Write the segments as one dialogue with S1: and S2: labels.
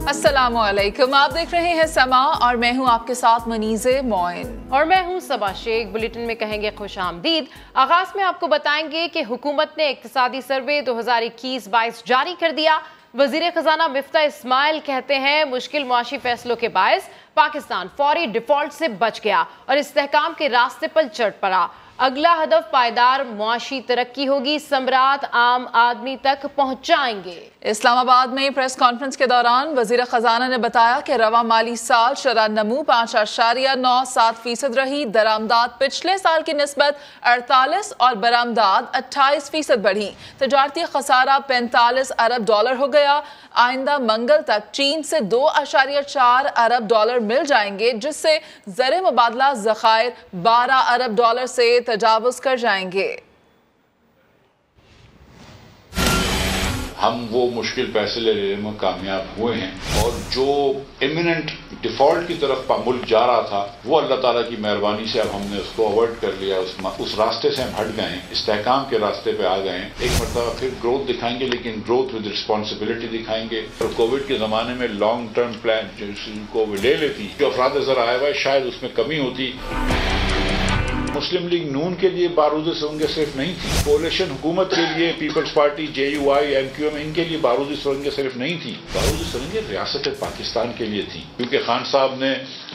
S1: अस्सलामुअलैकुम, आप देख रहे हैं समा और मैं हूं आपके साथ मनीज़े मोइन
S2: और मैं हूं सबा शेख। बुलेटिन में कहेंगे खुश आमदीद। आगाज में आपको बताएंगे कि हुकूमत ने इक्तिसादी सर्वे 2021-22 जारी कर दिया। वजीर खजाना मिफ्ता इस्माइल कहते हैं मुश्किल मुआशी फैसलों के बायस पाकिस्तान फौरी डिफॉल्ट से बच गया और इस्तेहकाम के रास्ते पर चढ़ पड़ा। अगला हदफ पायदार मुआशी तरक्की होगी, समरात आम आदमी तक पहुंचाएंगे।
S1: इस्लामाबाद में प्रेस कॉन्फ्रेंस के दौरान वजीर खजाना ने बताया कि रवा माली साल शरह नमू 5.97% रही। दरामदाद पिछले साल की निस्बत 48 और बरामदाद 28% बढ़ी। तजारती खसारा 45 अरब डॉलर हो गया। आइंदा मंगल तक चीन से 2.4 अरब डॉलर मिल जाएंगे, जिससे ज़र मुबादला ज़खायर 12 अरब डॉलर से तजावुज़ कर जाएंगे।
S3: हम वो मुश्किल फैसले लेने में कामयाब हुए हैं और जो इमिनेंट डिफॉल्ट की तरफ मुल्क जा रहा था वो अल्लाह ताला की मेहरबानी से अब हमने उसको अवॉइड कर लिया। उस रास्ते से हम हट गए हैं, इस्तेहकाम के रास्ते पे आ गए हैं। एक मरतबा फिर ग्रोथ दिखाएंगे, लेकिन ग्रोथ विद रिस्पॉन्सिबिलिटी दिखाएंगे। और कोविड के ज़माने में लॉन्ग टर्म प्लान जिनको ले लेती, जो अफराद नजर आया हुआ है, शायद उसमें कमी होती। मुस्लिम लीग नून के लिए बारूद सुरंगें सिर्फ नहीं थी, कोalition हुकूमत के लिए पीपल्स पार्टी, JUI, MQM, इनके लिए बारूदी सुरंगें सिर्फ नहीं थी। बारूदी सुरंगें रियासत पाकिस्तान के लिए थी, क्योंकि खान साहब ने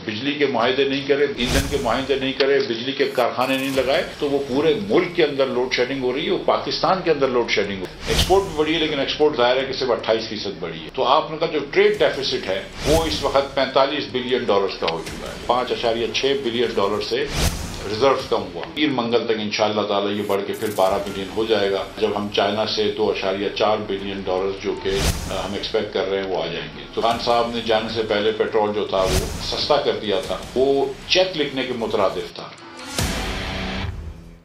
S3: बिजली के मुआहदे नहीं करे, ईंधन के मुआहदे नहीं करे, बिजली के कारखाने नहीं लगाए, तो वो पूरे मुल्क के अंदर लोड शेडिंग हो रही है, वो पाकिस्तान के अंदर लोड शेडिंग हो रही है। एक्सपोर्ट भी बढ़ी है, लेकिन एक्सपोर्ट जाहिर है कि सिर्फ 28% बढ़ी है। तो आपने कहा जो ट्रेड डेफिसिट है वो इस वक्त $45 बिलियन का हो चुका है। $5.6 बिलियन से रिजर्व कम हुआ। पीर मंगल तक इंशाअल्लाह ताला ये बढ़ के फिर 12 बिलियन हो जाएगा, जब हम चाइना से $2.4 बिलियन जो कि हम एक्सपेक्ट कर रहे हैं वो आ जाएंगे। तो खान साहब ने जाने से पहले पेट्रोल जो था वो सस्ता कर दिया था, वो चेक लिखने के मुतरादिफ था।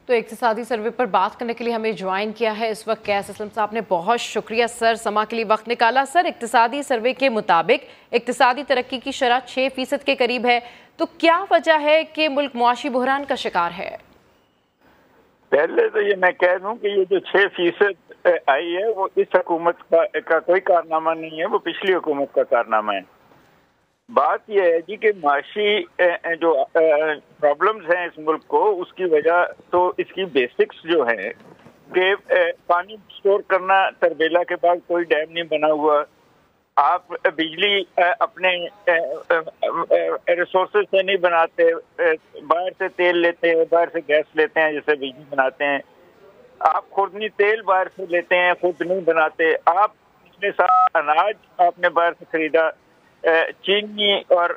S2: तो इक्तिसादी सर्वे पर बात करने के लिए हमें ज्वाइन किया है इस वक्त कैस असलम साहब ने। बहुत शुक्रिया सर, समा के लिए वक्त निकाला। सर, इक्तिसादी सर्वे के मुताबिक इक्तिसादी तरक्की की शरह 6% के करीब है, तो क्या वजह है कि मुल्क मुआशी बहरान का शिकार है?
S4: पहले तो ये मैं कह दूं कि ये जो 6% आई है वो इस हुकूमत का कोई कारनामा नहीं है, वो पिछली हुकूमत का कारनामा है। बात यह है जी कि माशी जो प्रॉब्लम्स हैं इस मुल्क को, उसकी वजह तो इसकी बेसिक्स जो हैं कि पानी स्टोर करना, तरबेला के बाद कोई डैम नहीं बना हुआ, आप बिजली अपने रिसोर्सेज से नहीं बनाते, बाहर से तेल लेते हैं, बाहर से गैस लेते हैं जिससे बिजली बनाते हैं, आप खुदनी तेल बाहर से लेते हैं, खुद नहीं बनाते। आप पिछले साल अनाज आपने बाहर से खरीदा, चीनी और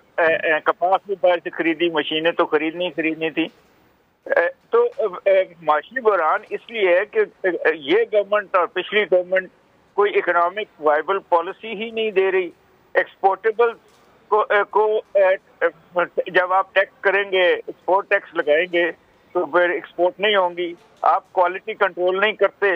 S4: कपास भी बाहर से खरीदी, मशीनें तो खरीदनी थी। तो माशी बहरान इसलिए है कि ये गवर्नमेंट और पिछली गवर्नमेंट कोई इकोनॉमिक वाइबल पॉलिसी ही नहीं दे रही। एक्सपोर्टेबल को जब आप टैक्स करेंगे, एक्सपोर्ट टैक्स लगाएंगे, तो फिर एक्सपोर्ट नहीं होंगी। आप क्वालिटी कंट्रोल नहीं करते।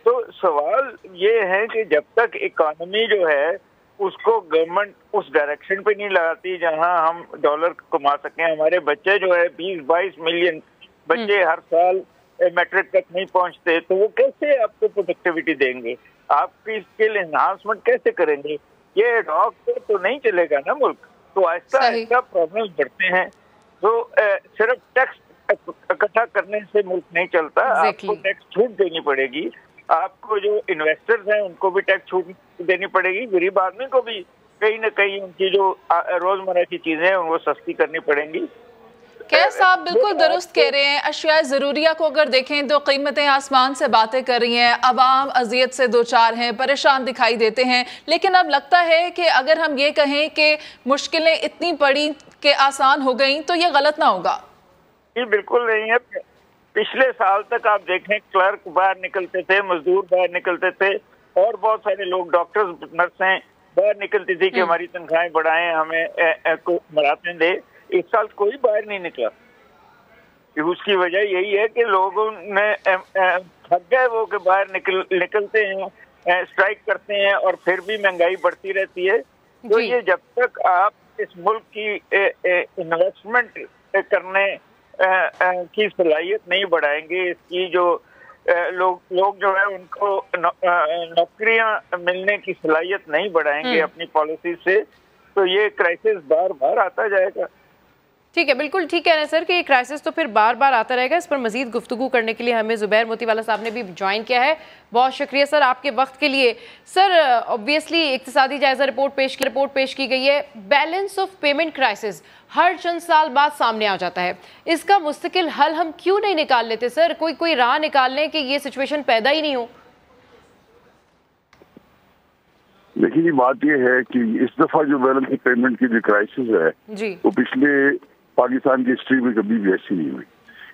S4: तो सवाल ये है कि जब तक इकोनॉमी जो है उसको गवर्नमेंट उस डायरेक्शन पे नहीं लगाती जहां हम डॉलर कमा सकें, हमारे बच्चे जो है 20-22 मिलियन बच्चे हर साल मैट्रिक तक नहीं पहुंचते, तो वो कैसे आपको प्रोडक्टिविटी देंगे, आपकी स्किल एनहांसमेंट कैसे करेंगे? ये एडहॉक तो नहीं चलेगा ना मुल्क। तो आहिस्ता आहिस्ता प्रॉब्लम्स बढ़ते हैं। तो सिर्फ टैक्स इकट्ठा करने से मुल्क नहीं चलता, आपको टैक्स छूट देनी पड़ेगी। आपको जो इन्वेस्टर्स हैं उनको भी टैक्स छूट देनी पड़ेगी, गरीब आदमी को भी कहीं ना कहीं उनकी जो रोजमर्रा की चीजें हैं उनको सस्ती करनी पड़ेंगी।
S1: कैस साहब बिल्कुल दुरुस्त कह रहे हैं। अशिया ज़रूरिया को अगर देखें तो कीमतें आसमान से बातें कर रही हैं, अवाम अजियत से दो चार हैं, परेशान दिखाई देते हैं। लेकिन अब लगता है कि अगर हम ये कहें कि मुश्किलें इतनी बड़ी कि आसान हो गई तो ये गलत ना होगा।
S4: ये बिल्कुल नहीं है। पिछले साल तक आप देखें क्लर्क बाहर निकलते थे, मजदूर बाहर निकलते थे, और बहुत सारे लोग, डॉक्टर्स, नर्सें बाहर निकलती थी कि हमारी तनख्वाहें बढ़ाएं, हमें मराते दे। इस साल कोई बाहर नहीं निकला। उसकी वजह यही है कि लोगों ने थक गए वो कि बाहर निकलते हैं, स्ट्राइक करते हैं और फिर भी महंगाई बढ़ती रहती है। तो ये जब तक आप इस मुल्क की इन्वेस्टमेंट करने की सलाहियत नहीं बढ़ाएंगे, इसकी जो लोग जो है उनको नौकरियां मिलने की सलाहियत नहीं बढ़ाएंगे अपनी पॉलिसी से, तो ये क्राइसिस बार बार आता जाएगा।
S2: ठीक है, बिल्कुल ठीक कह रहे हैं सर कि ये क्राइसिस तो फिर बार बार आता रहेगा। इस पर मजीद गुफ्तगू करने के लिए हमें ज़ुबैर मोतीवाला साहब ने भी ज्वाइन किया है। बहुत शुक्रिया सर आपके वक्त के लिए। सर ऑब्वियसली इक्तिसादी जायजा रिपोर्ट पेश की गई है। बैलेंस ऑफ पेमेंट क्राइसिस हर चंद साल बाद सामने आ जाता है, इसका मुस्तकिल हल हम क्यों नहीं निकाल लेते सर? कोई राह निकाल लें कि ये सिचुएशन पैदा ही नहीं हो।
S5: देखिए बात यह है कि इस दफा जो बैलेंस ऑफ पेमेंट की जो क्राइसिस है
S2: जी,
S5: वो पिछले पाकिस्तान की हिस्ट्री में कभी भी ऐसी नहीं हुई।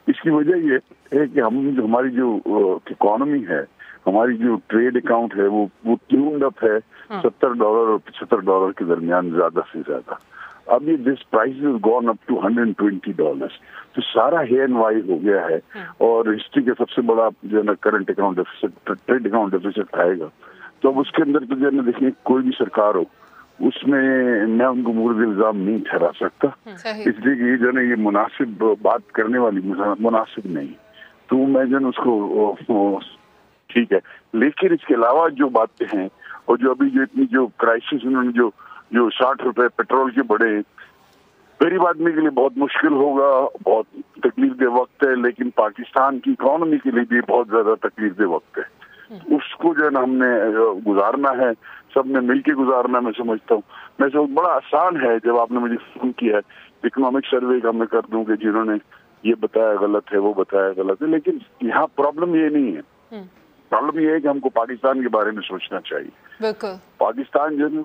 S5: इसकी वजह ये है कि हमारी जो इकोनॉमी है, हमारी जो ट्रेड अकाउंट है वो ट्यून्ड अप है $70 और $75 के दरमियान ज्यादा से ज्यादा। अब ये this price is gone up to $120, तो सारा हे एंड वाई हो गया है। और हिस्ट्री का सबसे बड़ा जो है ना current account deficit, trade account deficit आएगा। तो अब उसके अंदर तो जो है ना देखिए कोई भी सरकार हो उसमें मैं उनको मुर्द इल्जाम नहीं ठहरा सकता, इसलिए कि जो है ना ये मुनासिब बात करने वाली मुनासिब नहीं, तो मैं जो है उसको ठीक है। लेकिन इसके अलावा जो बातें हैं और जो अभी जो इतनी जो क्राइसिस उन्होंने जो 60 रुपए पेट्रोल के बढ़े, गरीब आदमी के लिए बहुत मुश्किल होगा, बहुत तकलीफ दे वक्त है, लेकिन पाकिस्तान की इकोनॉमी के लिए भी बहुत ज्यादा तकलीफ दे वक्त है। उसको जो है ना हमने गुजारना है, सबने मिलके गुजारना। मैं समझता हूँ मैं बड़ा आसान है। जब आपने मुझे फोन किया है इकोनॉमिक सर्वे का मैं कर दूं कि जिन्होंने ये बताया गलत है, वो बताया गलत है, लेकिन यहाँ प्रॉब्लम ये नहीं है। प्रॉब्लम ये है कि हमको पाकिस्तान के बारे में सोचना चाहिए।
S1: बिल्कुल,
S5: पाकिस्तान जो है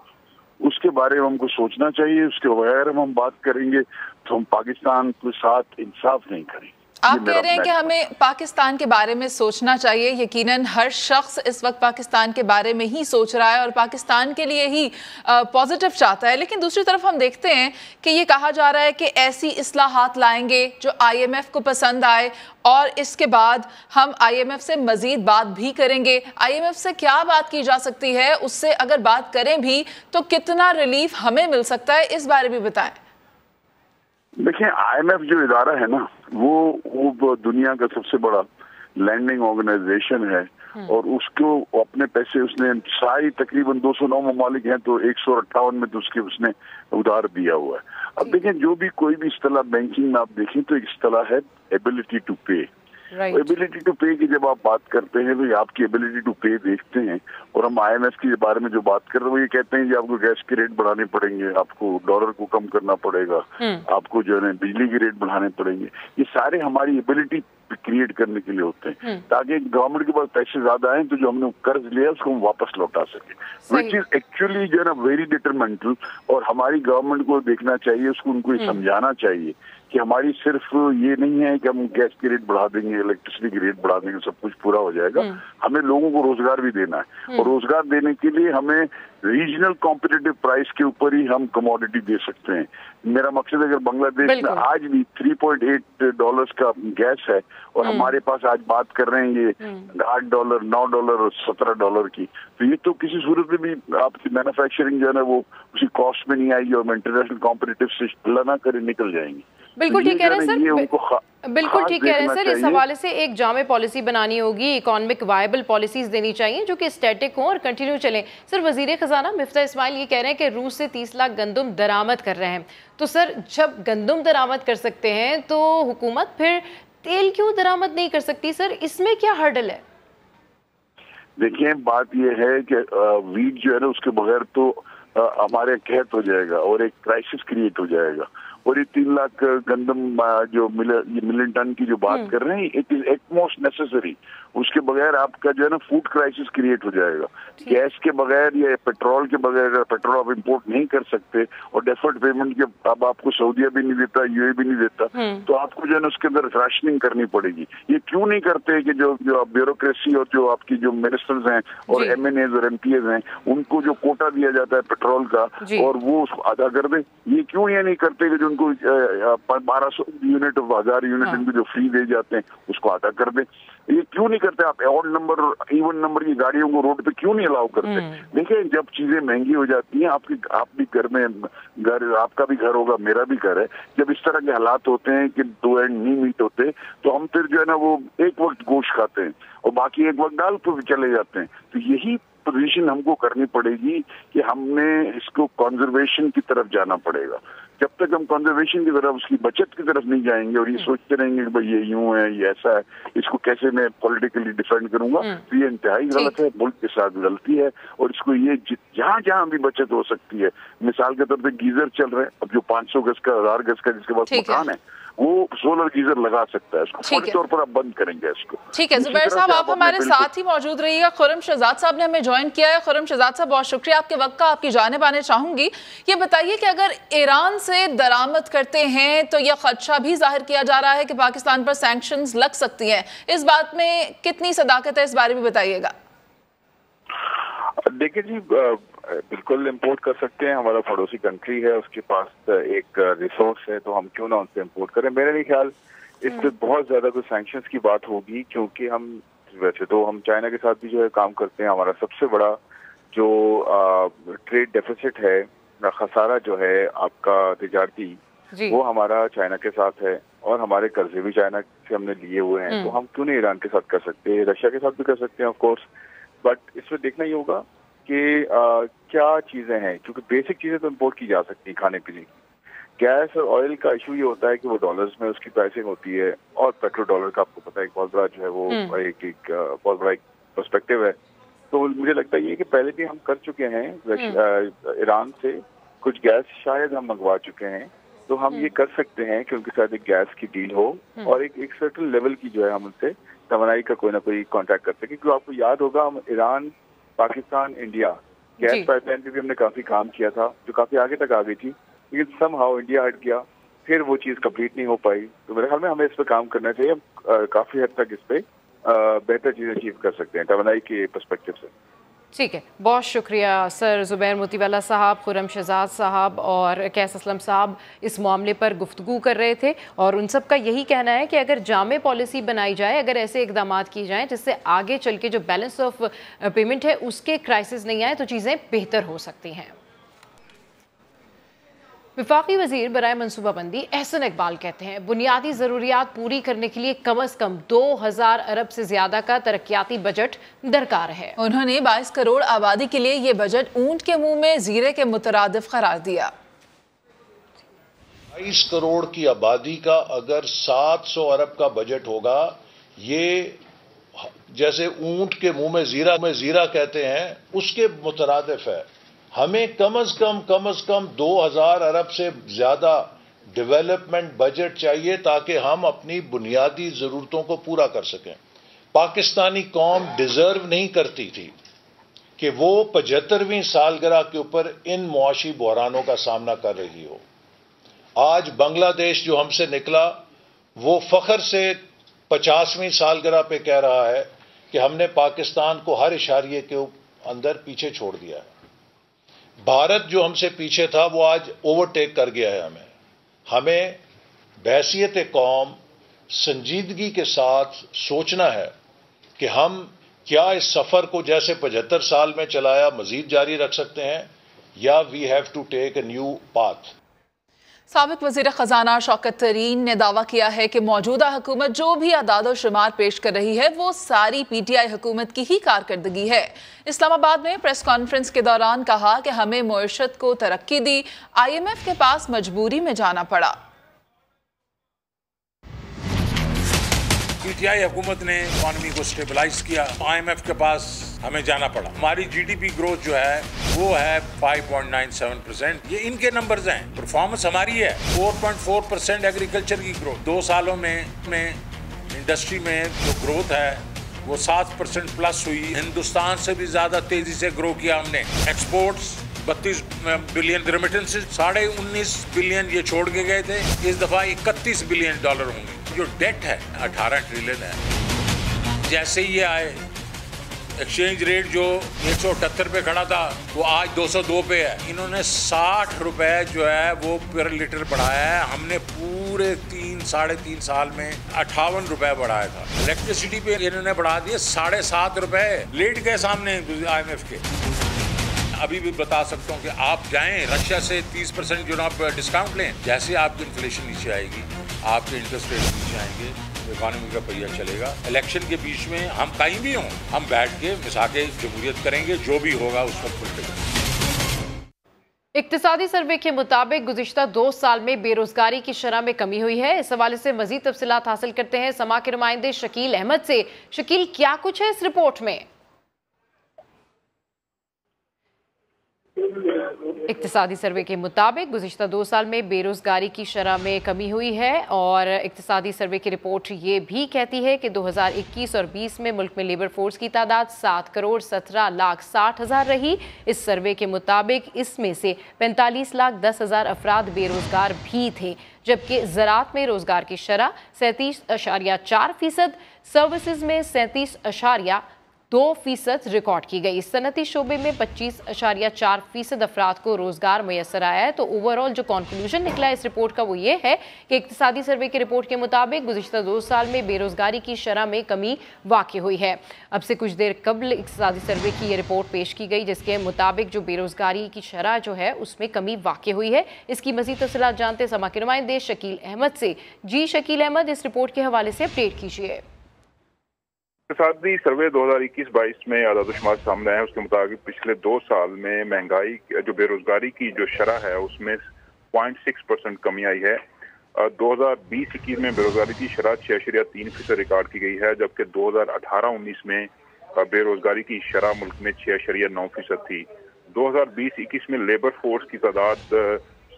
S5: उसके बारे में हमको सोचना चाहिए। उसके बगैर हम बात करेंगे तो हम पाकिस्तान के साथ इंसाफ नहीं करेंगे।
S1: आप कह रहे हैं कि हमें पाकिस्तान के बारे में सोचना चाहिए। यकीनन हर शख्स इस वक्त पाकिस्तान के बारे में ही सोच रहा है और पाकिस्तान के लिए ही पॉजिटिव चाहता है, लेकिन दूसरी तरफ हम देखते हैं कि ये कहा जा रहा है कि ऐसी इस्लाहात लाएंगे जो IMF को पसंद आए और इसके बाद हम IMF से मजीद बात भी करेंगे। IMF से क्या बात की जा सकती है, उससे अगर बात करें भी तो कितना रिलीफ हमें मिल सकता है, इस बारे में बताएं।
S5: देखिए IMF जो इदारा है ना वो दुनिया का सबसे बड़ा लैंडिंग ऑर्गेनाइजेशन है और उसको अपने पैसे उसने सारी तकरीबन 209 ममालिक हैं तो 158 में तो उसने उधार दिया हुआ है। अब देखें जो भी कोई भी इस्तेलाह बैंकिंग में आप देखें तो एक इस्तेलाह है एबिलिटी टू पे। एबिलिटी टू पे की जब आप बात करते हैं तो आपकी एबिलिटी टू पे देखते हैं और हम IMF के बारे में जो बात कर रहे हैं वो ये कहते हैं कि आपको गैस के रेट बढ़ाने पड़ेंगे, आपको डॉलर को कम करना पड़ेगा, आपको जो है बिजली के रेट बढ़ाने पड़ेंगे। ये सारे हमारी एबिलिटी क्रिएट करने के लिए होते हैं ताकि गवर्नमेंट के पास पैसे ज्यादा आए तो जो हमने कर्ज लिया उसको हम वापस लौटा सके, विच इज एक्चुअली जो है ना वेरी डिटरमेंटल। और हमारी गवर्नमेंट को देखना चाहिए, उसको उनको समझाना चाहिए कि हमारी सिर्फ ये नहीं है कि हम गैस के रेट बढ़ा देंगे, इलेक्ट्रिसिटी के रेट बढ़ा देंगे, सब कुछ पूरा हो जाएगा। हमें लोगों को रोजगार भी देना है और रोजगार देने के लिए हमें रीजनल कॉम्पिटिटिव प्राइस के ऊपर ही हम कमोडिटी दे सकते हैं। मेरा मकसद अगर बांग्लादेश में आज भी $3.8 का गैस है और हमारे पास आज बात कर रहे हैं ये $8, $9 और $17 की, तो ये तो किसी सूरत में भी आपकी मैन्युफैक्चरिंग जो है ना वो उसी कॉस्ट में नहीं आएगी और इंटरनेशनल कॉम्पिटिटिव से अल्लाह ना करे निकल जाएंगी।
S2: बिल्कुल ठीक कह रहे हैं सर, बिल्कुल ठीक कह रहे हैं सर। इस हवाले से एक जामे पॉलिसी बनानी होगी, इकोनॉमिक वायबल पॉलिसीज देनी चाहिए जो कि स्टैटिक हों और कंटिन्यू चलें। सर वजीर खजाना मिफ्ता इस्माइल ये कह रहे हैं कि रूस से 30 लाख गंदम दरामद कर रहे हैं, तो सर जब गंदम दरामद कर सकते हैं तो हुकूमत फिर तेल क्यों दरामद नहीं कर सकती? सर इसमें क्या हर्डल है?
S5: देखिए बात यह है कि वीट जो है ना उसके बगैर तो हमारे कहत हो जाएगा और एक क्राइसिस क्रिएट हो जाएगा। और ये 3 लाख गंदम जो मिलियन टन की जो बात कर रहे हैं इट इज एटमोस्ट नेसेसरी। उसके बगैर आपका जो है ना फूड क्राइसिस क्रिएट हो जाएगा। गैस के बगैर या पेट्रोल के बगैर पेट्रोल आप इंपोर्ट नहीं कर सकते और डेफर्ड पेमेंट के अब आपको सऊदीया भी नहीं देता, UAE भी नहीं देता, तो आपको जो है ना उसके अंदर राशनिंग करनी पड़ेगी। ये क्यों नहीं करते कि जो ब्यूरोक्रेसी और जो आपकी जो मिनिस्टर्स हैं और MNAs और MPs हैं उनको जो कोटा दिया जाता है पेट्रोल का और वो उसको अदा कर दे। ये क्यों ये नहीं करते कि जो उनको इनको 1200 यूनिट 1000 यूनिट इनको जो फ्री दे जाते हैं उसको आधा कर दें। ये क्यों नहीं करते आप? ऑड नंबर इवन नंबर की गाड़ियों को रोड पे क्यों नहीं अलाउ करते? देखिए जब चीजें महंगी हो जाती हैं, आप भी घर में आपका भी घर होगा, मेरा भी घर है, जब इस तरह के हालात होते हैं कि दो एंड नहीं मीट होते तो हम फिर जो है ना वो एक वक्त गोश्त खाते हैं और बाकी एक वक्त दाल पे चले जाते हैं। तो यही पोजीशन हमको करनी पड़ेगी कि हमने इसको कंजर्वेशन की तरफ जाना पड़ेगा। जब तक हम कंजर्वेशन की तरफ, उसकी बचत की तरफ नहीं जाएंगे और ये सोचते रहेंगे कि भाई ये यूं है, ये ऐसा है, इसको कैसे मैं पॉलिटिकली डिफेंड करूंगा, तो ये इंतहाई गलत है, मुल्क के साथ गलती है। और इसको ये जहां जहां भी बचत हो सकती है, मिसाल के तौर पे गीजर चल रहे हैं, अब जो 500 गज का 1000 गज का जिसके पास मकान है वो सोलर गीजर लगा सकता है, इसको फौरी तौर पर आप बंद करेंगे इसको।
S1: ठीक है जुबैर साहब, आप हमारे साथ ही मौजूद रहिएगा। खुर्रम शहजाद साहब ने हमें ज्वाइन किया है। खुर्रम शहजाद साहब, बहुत शुक्रिया आपके वक्त का, आपकी जानिब आने चाहूंगी। ये बताइए कि अगर ईरान से दरामद करते हैं तो यह खदशा भी जाहिर किया जा रहा है कि पाकिस्तान पर सैंक्शंस लग सकती हैं, इस बात में कितनी सदाकत है, इस बारे में बताइएगा।
S6: देखिए जी, बिल्कुल इंपोर्ट कर सकते हैं, हमारा पड़ोसी कंट्री है, उसके पास एक रिसोर्स है, तो हम क्यों ना उनसे इंपोर्ट करें। मेरे नहीं ख्याल इस पे बहुत ज्यादा कोई सैंक्शंस की बात होगी, क्योंकि हम वैसे तो हम चाइना के साथ भी जो है काम करते हैं। हमारा सबसे बड़ा जो ट्रेड डेफिसिट है, खसारा जो है आपका तिजारती, वो हमारा चाइना के साथ है और हमारे कर्जे भी चाइना से हमने लिए हुए हैं। तो हम क्यों नहीं ईरान के साथ कर सकते, रशिया के साथ भी कर सकते हैं ऑफ कोर्स। बट इसमें देखना ही होगा कि क्या चीजें हैं, क्योंकि बेसिक चीजें तो इम्पोर्ट की जा सकती हैं खाने पीने की। गैस और ऑयल का इशू ये होता है कि वो डॉलर्स में उसकी प्राइसिंग होती है, और पेट्रोल डॉलर का आपको पता है एक बहुत बड़ा जो है वो एक बहुत बड़ा पर्सपेक्टिव है। तो मुझे लगता है ये कि पहले भी हम कर चुके हैं ईरान से कुछ गैस, शायद हम मंगवा चुके हैं, तो हम ये कर सकते हैं कि उनके साथ एक गैस की डील हो और एक सर्टेन लेवल की जो है हम उनसे तवानाई का कोई ना कोई कॉन्ट्रैक्ट करते हैं। क्योंकि आपको याद होगा हम Iran, Pakistan, India gas pipeline पे भी हमने काफी काम किया था, जो काफी आगे तक आ गई थी, लेकिन समहाउ इंडिया हट गया, फिर वो चीज कंप्लीट नहीं हो पाई। तो मेरे ख्याल में हमें इस पे काम करना चाहिए, काफी हद तक इस पे बेहतर चीजें अचीव कर सकते हैं तवानाई के पर्सपेक्टिव से।
S2: ठीक है, बहुत शुक्रिया सर जुबैर मोतीवाला साहब, खुर्रम शहजाद साहब और कैस असलम साहब इस मामले पर गुफ्तगू कर रहे थे। और उन सब का यही कहना है कि अगर जामे पॉलिसी बनाई जाए, अगर ऐसे इकदाम किए जाएँ जिससे आगे चल के जो बैलेंस ऑफ पेमेंट है उसके क्राइसिस नहीं आए, तो चीज़ें बेहतर हो सकती हैं। वफाकी वजीर बराए मनसूबाबंदी एहसन इकबाल कहते हैं बुनियादी ज़रूरियात पूरी करने के लिए कम अज़ कम 2000 अरब से ज़्यादा का तरक्याती बजट दरकार है।
S1: उन्होंने 22 करोड़ आबादी के लिए ये बजट ऊंट के मुंह में जीरे के मुतरादिफ करार दिया।
S3: 22 करोड़ की आबादी का अगर 700 अरब का बजट होगा, ये जैसे ऊंट के मुंह में जीरा कहते हैं उसके मुतरादिफ है। हमें कम अज कम 2000 अरब से ज्यादा डेवलपमेंट बजट चाहिए ताकि हम अपनी बुनियादी जरूरतों को पूरा कर सकें। पाकिस्तानी कौम डिजर्व नहीं करती थी कि वो 75वीं सालगिरह के ऊपर इन मुआशी बहरानों का सामना कर रही हो। आज बांग्लादेश जो हमसे निकला वो फख्र से 50वीं सालगिरह पे कह रहा है कि हमने पाकिस्तान को हर इशारे के अंदर पीछे छोड़ दिया है। भारत जो हमसे पीछे था वो आज ओवरटेक कर गया है हमें बहैसियत कौम संजीदगी के साथ सोचना है कि हम क्या इस सफर को जैसे 75 साल में चलाया मजीद जारी रख सकते हैं या we have to take a new path.
S1: साबिक वज़ीर ख़जाना शौकत तरीन ने दावा किया है कि मौजूदा हुकूमत जो भी अदाद शुमार पेश कर रही है वो सारी PTI हुकूमत की ही कारकर्दगी है। इस्लामाबाद में प्रेस कॉन्फ्रेंस के दौरान कहा कि हमें मुआशरत को तरक्की दी, IMF के पास मजबूरी में जाना पड़ा।
S7: PTI हुकूमत ने इकॉनमी को स्टेबलाइज किया, IMF के पास हमें जाना पड़ा। हमारी GDP ग्रोथ जो है वो है 5.97%। ये इनके नंबर्स हैं, परफॉर्मेंस हमारी है 4.4% एग्रीकल्चर की ग्रोथ। 2 सालों में इंडस्ट्री में जो ग्रोथ है वो 7% प्लस हुई। हिंदुस्तान से भी ज्यादा तेजी से ग्रो किया हमने। एक्सपोर्ट्स 32 बिलियन, रेमिटेंसेस 19.5 बिलियन ये छोड़ के गए थे, इस दफा 31 बिलियन डॉलर होंगे। जो डेट है 18 ट्रिलियन है। जैसे ही ये आए एक्सचेंज रेट जो 178 पे खड़ा था वो आज 202 पे है। इन्होंने 60 रुपए जो है वो पर लीटर बढ़ाया है। हमने पूरे 3-3.5 साल में 58 रुपए बढ़ाया था। इलेक्ट्रिसिटी पे इन्होंने बढ़ा दिए 7.5 रुपए, लेट गए सामने IMF के। अभी भी बता सकता हूँ कि आप जाएं रशिया से 30% जो आप डिस्काउंट लें, जैसे आपकी इन्फ्लेशन नीचे आएगी, आपके इंटरेस्ट रेट नीचे आएंगे, इकोनॉमी का पहिया चलेगा। इलेक्शन के बीच में हम कहीं भी हों, हम बैठ के मिसाके जमहूरियत करेंगे, जो भी होगा उस वक्त करेंगे।
S2: इक्तिसादी सर्वे के मुताबिक गुज़िश्ता 2 साल में बेरोजगारी की शरह में कमी हुई है। इस हवाले से मजीद तफसीलात हासिल करते हैं समा के नुमाइंदे शकील अहमद से। शकील, क्या कुछ है इस रिपोर्ट में? इक्तिसादी सर्वे के मुताबिक गुज़िश्ता 2 साल में बेरोजगारी की शरह में कमी हुई है और इक्तिसादी सर्वे की रिपोर्ट ये भी कहती है कि 2021 और 20 में मुल्क में लेबर फोर्स की तादाद 7,17,60,000 रही। इस सर्वे के मुताबिक इसमें से 45,10,000 अफराद बेरोजगार भी थे, जबकि ज़राअत में रोजगार की शरह 37.4%, सर्विसेज में 37.2% रिकॉर्ड की गई। सनती शोबे में 25.4% अफराद को रोजगार मैसर आया है। तो ओवरऑल जो कंक्लूजन निकला है इस रिपोर्ट का वो ये है कि इक्तिसादी सर्वे की रिपोर्ट के मुताबिक गुज़िश्ता 2 साल में बेरोजगारी की शरह में कमी वाक़ई हुई है। अब से कुछ देर कबल इक्तिसादी सर्वे की ये रिपोर्ट पेश की गई, जिसके मुताबिक जो बेरोजगारी की शरह जो है उसमें कमी वाक़ई हुई है। इसकी मज़ीद तफसीलात जानते समा के नुमाइंदे शकील अहमद से। जी शकील अहमद, इस रिपोर्ट के हवाले से अपडेट कीजिए।
S6: इक्तिसादी सर्वे 2021-22 में आदादोशुमार सामने आए। उसके मुताबिक पिछले 2 साल में महंगाई जो बेरोजगारी की जो शरह है उसमें 0.6% कमी आई है। 2020-21 में बेरोजगारी की शरह 6.3% रिकॉर्ड की गई है, जबकि 2018-19 में बेरोजगारी की शरह मुल्क में 6.9% थी। 2020-21 में लेबर फोर्स की तादाद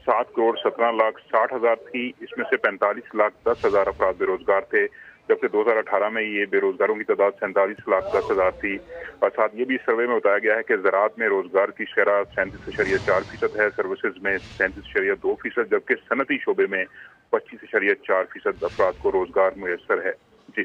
S6: 7,17,60,000 थी। इसमें से 45,10,000 अफराद बेरोजगार थे, जबकि 2018 में ये बेरोजगारों की तादाद 47,10,000 थी। और साथ ये भी सर्वे में बताया गया है कि ज़राअत में रोजगार की शरह 37.4% है, सर्विसेज में 37.2%, जबकि सनती शोबे में 25.4% अफराद को रोजगार मुयस्सर है। जी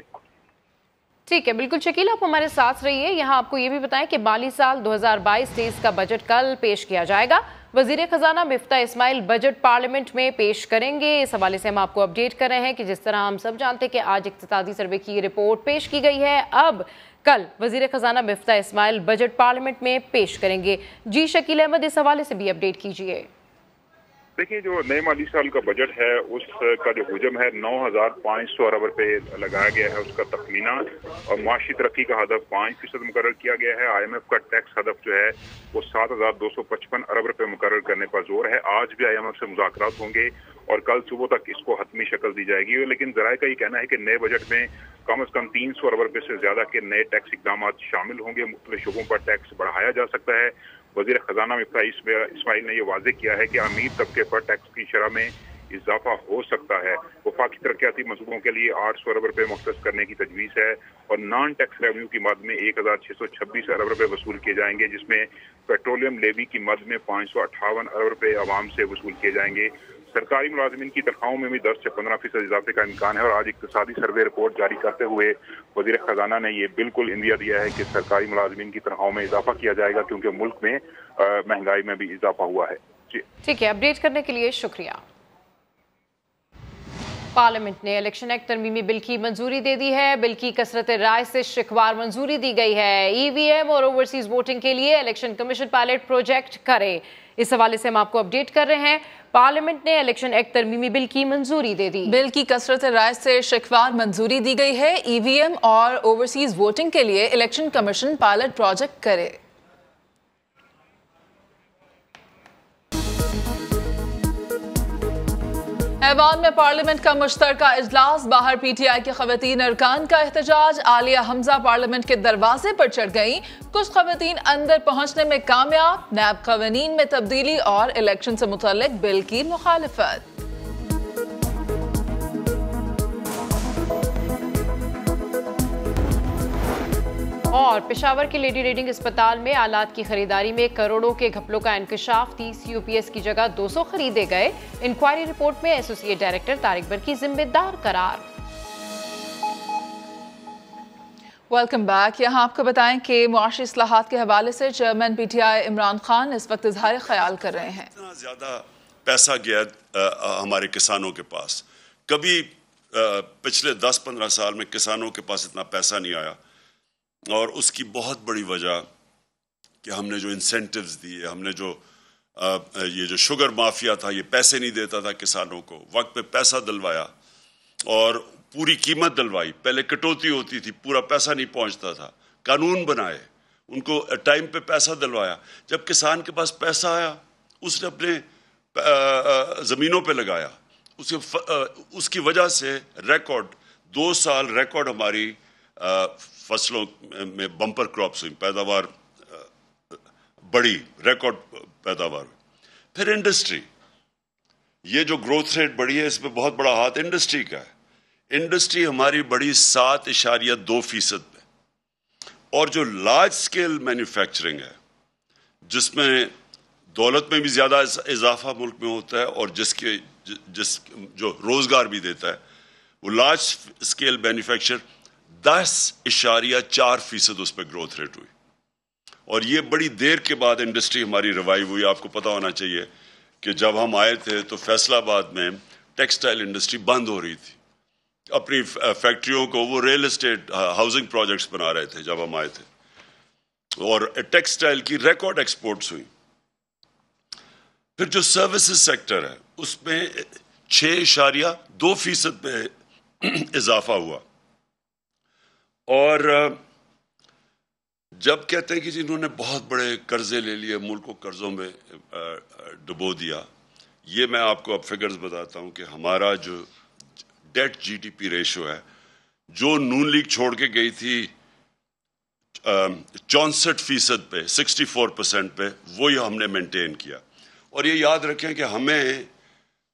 S2: ठीक है, बिल्कुल शकील, आप हमारे साथ रहिए। यहाँ आपको ये भी बताएं कि माली साल 2022-23 का बजट कल पेश किया जाएगा। वजीर खजाना मिफ्ता इस्माइल बजट पार्लियामेंट में पेश करेंगे। इस हवाले से हम आपको अपडेट कर रहे हैं कि जिस तरह हम सब जानते हैं कि आज इक्तिसादी सर्वे की रिपोर्ट पेश की गई है, अब कल वजीर खजाना मिफ्ता इस्माइल बजट पार्लियामेंट में पेश करेंगे। जी शकील अहमद, इस हवाले से भी अपडेट कीजिए।
S6: देखिए, जो नए माली साल का बजट है उसका जो हुजम है 9,500 अरब रुपए लगाया गया है उसका तखमीना, और माशी तरक्की का हदफ 5% मुकर्रर किया गया है। IMF का टैक्स हदफ जो है वो 7,255 अरब रुपए मुकर्रर करने पर जोर है। आज भी IMF से मुज़ाकरात होंगे और कल सुबह तक इसको हतमी शक्ल दी जाएगी। लेकिन ज़राए का ये कहना है कि नए बजट में कम से कम 300 अरब रुपए से ज्यादा के नए टैक्स इकदाम शामिल होंगे। मुख्तलिफ शोबों पर टैक्स बढ़ाया जा सकता है। वजीर खजाना मिफ्ता इस्माइल ने यह वाज़ेह किया है कि अमीर तबके पर टैक्स की शरह में इजाफा हो सकता है। वफाकी तरक्याती मंसूबों के लिए 800 अरब रुपए मुख्तस करने की तजवीज़ है और नॉन टैक्स रेवेन्यू की मद में 1,626 अरब रुपए वसूल किए जाएंगे, जिसमें पेट्रोलियम लेवी की मद में 558 अरब रुपए आवाम से वसूल किए जाएंगे। सरकारी मुलाजमीन की तनख्वाहों में भी 10 से 15% इजाफे का इम्कान है। और आज इक्तिसादी सर्वे रिपोर्ट जारी करते हुए वजीर खजाना ने ये बिल्कुल इंदिया दिया है कि सरकारी मुलाजमीन की तनख्वाहों में इजाफा किया जाएगा, क्योंकि मुल्क में महंगाई में भी इजाफा हुआ है। जी
S2: ठीक है, अपडेट करने के लिए शुक्रिया। पार्लियामेंट ने इलेक्शन एक्ट तरमीमी बिल की मंजूरी दे दी है। बिल की कसरत राय से शिकवार मंजूरी दी गई है। EVM और ओवरसीज वोटिंग के लिए इलेक्शन कमीशन पायलट प्रोजेक्ट करे। इस हवाले से हम आपको अपडेट कर रहे हैं। पार्लियामेंट ने इलेक्शन एक्ट तरमीमी बिल की मंजूरी दे दी।
S1: बिल की कसरत राय से शिकवार मंजूरी दी गई है। EVM और ओवरसीज वोटिंग के लिए इलेक्शन कमीशन पायलट प्रोजेक्ट करे। ऐवान में पार्लियामेंट का मुश्तरका इजलास, बाहर PTI के खवातीन अरकान का एहतजाज। आलिया हमजा पार्लियामेंट के दरवाजे पर चढ़ गईं, कुछ खवातीन अंदर पहुंचने में कामयाब। नैब कवानीन में तब्दीली और इलेक्शन से मुतल्लिक बिल की मुखालिफत।
S2: और पेशावर के लेडी रीडिंग अस्पताल में आलात की खरीदारी में करोड़ों के घपलों का इंकशाफ। 30 UPS की जगह 200 खरीदे गए। इंक्वायरी रिपोर्ट में एसोसिएट डायरेक्टर तारिक बरकी जिम्मेदार करार।
S1: Welcome back. यहाँ आपको बताएं कि मुआशी इस्लाहात के हवाले से चेयरमैन PTI इमरान खान इस वक्त इजहार ख्याल कर रहे हैं।
S8: इतना ज़्यादा पैसा गया हमारे किसानों के पास, कभी पिछले 10-15 साल में किसानों के पास इतना पैसा नहीं आया, और उसकी बहुत बड़ी वजह कि हमने जो इंसेंटिव्स दिए, हमने जो ये जो शुगर माफिया था, ये पैसे नहीं देता था किसानों को, वक्त पे पैसा दिलवाया और पूरी कीमत दिलवाई। पहले कटौती होती थी, पूरा पैसा नहीं पहुंचता था, कानून बनाए, उनको टाइम पे पैसा दिलवाया। जब किसान के पास पैसा आया, उसने अपने ज़मीनों पे लगाया, उसकी वजह से रिकॉर्ड 2 साल रिकॉर्ड हमारी फसलों में बम्पर क्रॉप्स हुई, पैदावार बड़ी, रिकॉर्ड पैदावार हुई। फिर इंडस्ट्री, ये जो ग्रोथ रेट बढ़ी है, इसमें बहुत बड़ा हाथ इंडस्ट्री का है। इंडस्ट्री हमारी बढ़ी 7.2% पे, और जो लार्ज स्केल मैन्युफैक्चरिंग है, जिसमें दौलत में भी ज़्यादा इजाफा मुल्क में होता है और जो रोज़गार भी देता है, वो लार्ज स्केल मैन्युफैक्चर 10.4% उस पर ग्रोथ रेट हुई। और ये बड़ी देर के बाद इंडस्ट्री हमारी रिवाइव हुई। आपको पता होना चाहिए कि जब हम आए थे तो फैसलाबाद में टेक्सटाइल इंडस्ट्री बंद हो रही थी, अपनी फैक्ट्रियों को वो रियल एस्टेट हाउसिंग प्रोजेक्ट्स बना रहे थे जब हम आए थे, और टेक्सटाइल की रिकॉर्ड एक्सपोर्ट्स हुई। फिर जो सर्विसेज सेक्टर है, उसमें 6.2% पे इजाफा हुआ। और जब कहते हैं कि जिन्होंने बहुत बड़े कर्जे ले लिए, मुल्क को कर्जों में डुबो दिया, ये मैं आपको अब फिगर्स बताता हूँ कि हमारा जो डेट GDP रेशो है, जो नून लीग छोड़ के गई थी 64% पे, 64% पे, वो ये हमने मेंटेन किया। और ये याद रखें कि हमें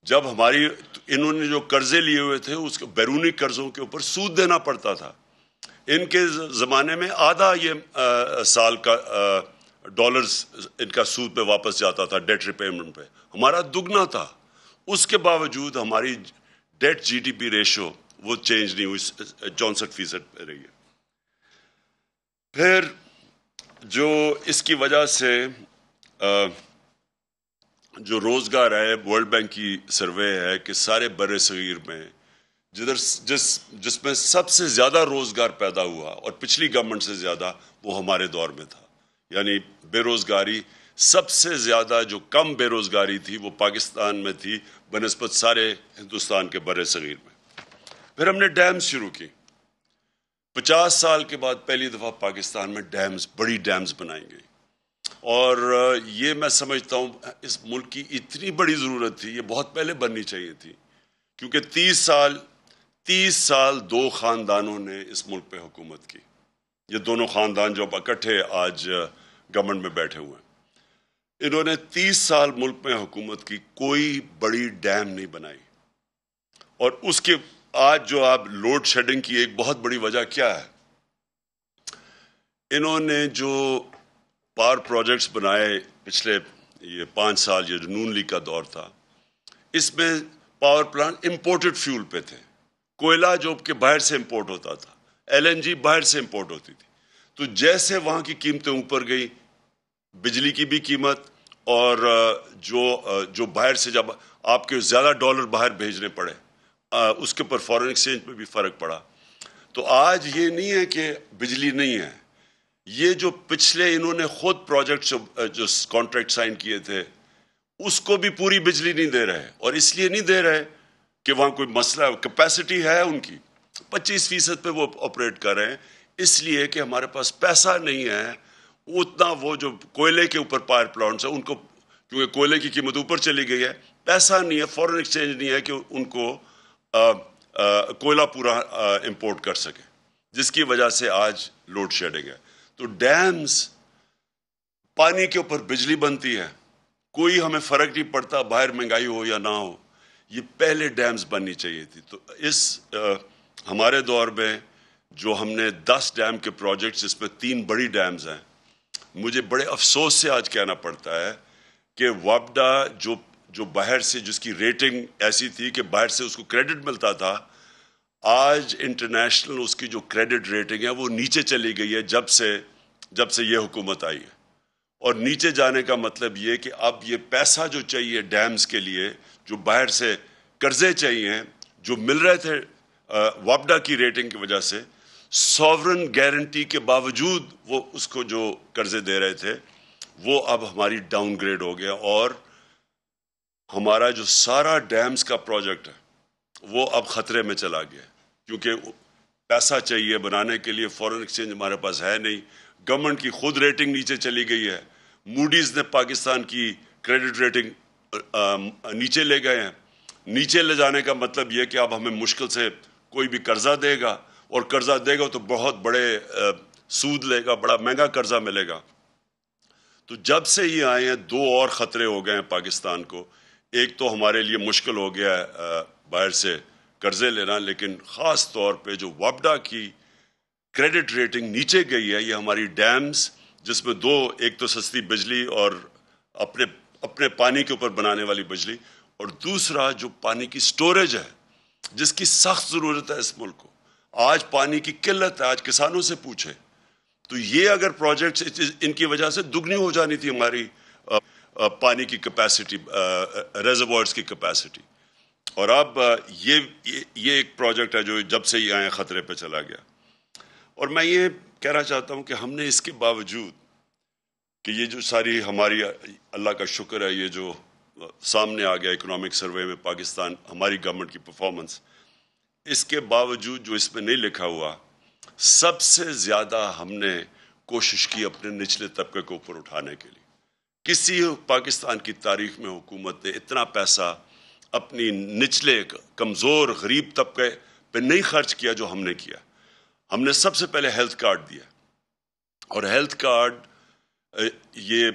S8: जब हमारी इन्होंने जो कर्जे लिए हुए थे, उसके बैरूनी कर्जों के ऊपर सूद देना पड़ता था। इनके ज़माने में आधा ये साल का डॉलर्स इनका सूद पे वापस जाता था डेट रिपेमेंट पे, हमारा दुगना था। उसके बावजूद हमारी डेट GDP रेशो वो चेंज नहीं हुई, 64% पे रही है। फिर जो इसकी वजह से जो रोज़गार है, वर्ल्ड बैंक की सर्वे है कि सारे बड़े सगीर में जिसमें सबसे ज़्यादा रोज़गार पैदा हुआ, और पिछली गवर्नमेंट से ज़्यादा, वो हमारे दौर में था। यानी बेरोज़गारी सबसे ज़्यादा, जो कम बेरोज़गारी थी वो पाकिस्तान में थी बनिस्बत सारे हिंदुस्तान के बड़े सगीर में। फिर हमने डैम्स शुरू की। 50 साल के बाद पहली दफ़ा पाकिस्तान में डैम्स, बड़ी डैम्स बनाई गई, और ये मैं समझता हूँ इस मुल्क की इतनी बड़ी ज़रूरत थी, ये बहुत पहले बननी चाहिए थी, क्योंकि 30 साल 2 ख़ानदानों ने इस मुल्क पे हुकूमत की। ये दोनों ख़ानदान जो इकट्ठे आज गवर्नमेंट में बैठे हुए हैं, इन्होंने 30 साल मुल्क में हुकूमत की, कोई बड़ी डैम नहीं बनाई। और उसके आज जो आप लोड शेडिंग की एक बहुत बड़ी वजह क्या है, इन्होंने जो पावर प्रोजेक्ट्स बनाए पिछले ये 5 साल, ये नून लीग का दौर था, इसमें पावर प्लांट इंपोर्टेड फ्यूल पे थे। कोयला जो कि बाहर से इंपोर्ट होता था, LNG बाहर से इंपोर्ट होती थी। तो जैसे वहाँ की कीमतें ऊपर गई, बिजली की भी कीमत, और जो बाहर से जब आपके ज़्यादा डॉलर बाहर भेजने पड़े, उसके ऊपर फॉरेन एक्सचेंज में भी फ़र्क पड़ा। तो आज ये नहीं है कि बिजली नहीं है, ये जो पिछले इन्होंने खुद प्रोजेक्ट जो कॉन्ट्रैक्ट साइन किए थे, उसको भी पूरी बिजली नहीं दे रहे। और इसलिए नहीं दे रहे कि वहाँ कोई मसला, कैपेसिटी है उनकी, 25% पे वो ऑपरेट कर रहे हैं, इसलिए कि हमारे पास पैसा नहीं है उतना। वो जो कोयले के ऊपर पावर प्लांट्स है, उनको क्योंकि कोयले की कीमत ऊपर चली गई है, पैसा नहीं है, फॉरेन एक्सचेंज नहीं है कि उनको कोयला पूरा इंपोर्ट कर सके, जिसकी वजह से आज लोड शेडिंग है। तो डैम्स, पानी के ऊपर बिजली बनती है, कोई हमें फ़र्क नहीं पड़ता बाहर महंगाई हो या ना हो, ये पहले डैम्स बननी चाहिए थी। तो इस हमारे दौर में जो हमने 10 डैम के प्रोजेक्ट्स, इसमें 3 बड़ी डैम्स हैं, मुझे बड़े अफसोस से आज कहना पड़ता है कि वापडा जो बाहर से, जिसकी रेटिंग ऐसी थी कि बाहर से उसको क्रेडिट मिलता था, آج انٹرنیشنل اس کی جو کریڈٹ ریٹنگ ہے وہ نیچے چلی گئی ہے جب سے یہ حکومت آئی ہے. اور نیچے جانے کا مطلب یہ کہ اب یہ پیسہ جو چاہیے ڈیمز کے لیے، جو باہر سے قرضے چاہیے جو مل رہے تھے وابڈا کی ریٹنگ کی وجہ سے، سوورن گارنٹی کے باوجود وہ اس کو جو قرضے دے رہے تھے وہ اب ہماری ڈاؤن گریڈ ہو گیا، اور ہمارا جو سارا ڈیمز کا پروجیکٹ ہے وہ اب خطرے میں چلا گیا، کیونکہ پیسہ چاہیے بنانے کے لیے، فورن ایکسچینج ہمارے پاس ہے نہیں، گورنمنٹ کی خود ریٹنگ نیچے چلی گئی ہے، موڈیز نے پاکستان کی کریڈٹ ریٹنگ نیچے لے گئے ہیں. نیچے لے جانے کا مطلب یہ کہ اب ہمیں مشکل سے کوئی بھی قرضہ دے گا، اور قرضہ دے گا تو بہت بڑے سود لے گا، بڑا مہنگا قرضہ ملے گا. تو جب سے یہ آئے ہیں دو اور خطرے ہو گئے ہیں پاکستان کو. ایک تو ہمارے لیے مشکل ہو گیا ہے باہر سے قرضے لینا، لیکن خاص طور پہ جو وابڈا کی کریڈٹ ریٹنگ نیچے گئی ہے، یہ ہماری ڈیمز جس میں دو، ایک تو سستی بجلی اور اپنے پانی کے اوپر بنانے والی بجلی، اور دوسرا جو پانی کی سٹوریج ہے جس کی سخت ضرورت ہے اس ملک کو. آج پانی کی قلت ہے، آج کسانوں سے پوچھے تو یہ اگر پروجیکٹس ان کی وجہ سے دگنی ہو جانی تھی ہماری پانی کی کیپیسٹی، ریزروائرز کی کیپیسٹی. اور اب یہ ایک پروجیکٹ ہے جو جب سے یہ آئے خطرے پہ چلا گیا. اور میں یہ کہنا چاہتا ہوں کہ ہم نے اس کے باوجود کہ یہ جو ساری ہماری، اللہ کا شکر ہے، یہ جو سامنے آ گیا اکنامک سروے میں پاکستان ہماری گورنمنٹ کی پرفارمنس، اس کے باوجود جو اس میں نہیں لکھا ہوا، سب سے زیادہ ہم نے کوشش کی اپنے نچلے طبقے کو اوپر اٹھانے کے لیے. کسی پاکستان کی تاریخ میں حکومت نے اتنا پیسہ اپنی نچلے کمزور غریب طبقے پہ نہیں خرچ کیا جو ہم نے کیا. ہم نے سب سے پہلے ہیلتھ کارڈ دیا، اور ہیلتھ کارڈ یہ